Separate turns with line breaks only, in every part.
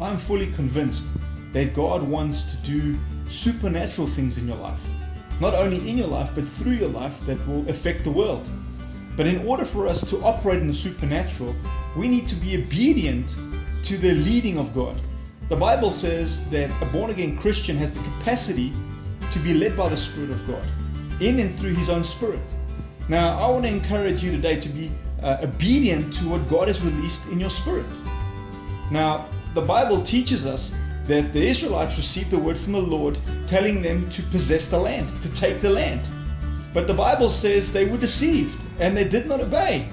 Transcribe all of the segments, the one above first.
I'm fully convinced that God wants to do supernatural things in your life. Not only in your life, but through your life that will affect the world. But in order for us to operate in the supernatural, we need to be obedient to the leading of God. The Bible says that a born-again Christian has the capacity to be led by the Spirit of God, in and through His own Spirit. Now, I want to encourage you today to be obedient to what God has released in your spirit. Now, the Bible teaches us that the Israelites received the word from the Lord telling them to possess the land, to take the land. But the Bible says they were deceived and they did not obey.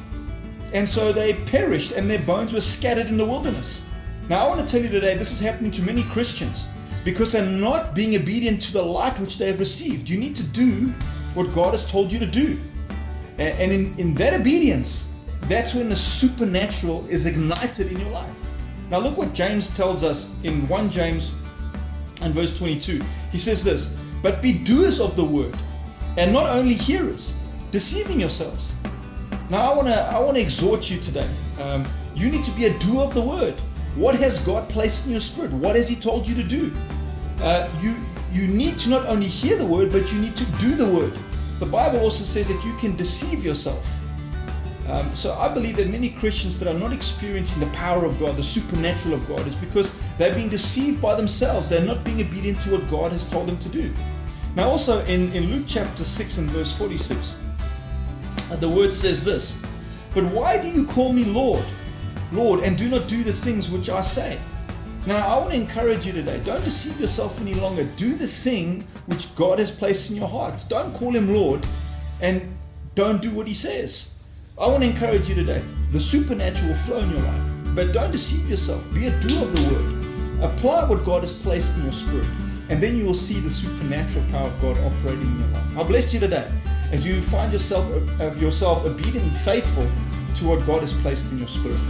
And so they perished and their bones were scattered in the wilderness. Now, I want to tell you today, this is happening to many Christians because they're not being obedient to the light which they have received. You need to do what God has told you to do. And in that obedience, that's when the supernatural is ignited in your life. Now look what James tells us in 1 James and verse 22. He says this, "But be doers of the word, and not only hearers, deceiving yourselves." Now I want to exhort you today. You need to be a doer of the word. What has God placed in your spirit? What has He told you to do? You need to not only hear the word, but you need to do the word. The Bible also says that you can deceive yourself. So I believe that many Christians that are not experiencing the power of God, the supernatural of God, is because they're being deceived by themselves. They're not being obedient to what God has told them to do. Now also in Luke chapter 6 and verse 46, the word says this, "But why do you call me Lord, Lord, and do not do the things which I say?" Now I want to encourage you today, don't deceive yourself any longer. Do the thing which God has placed in your heart. Don't call Him Lord and don't do what He says. I want to encourage you today, the supernatural will flow in your life, but don't deceive yourself. Be a doer of the word. Apply what God has placed in your spirit, and then you will see the supernatural power of God operating in your life. I bless you today as you find yourself obedient and faithful to what God has placed in your spirit.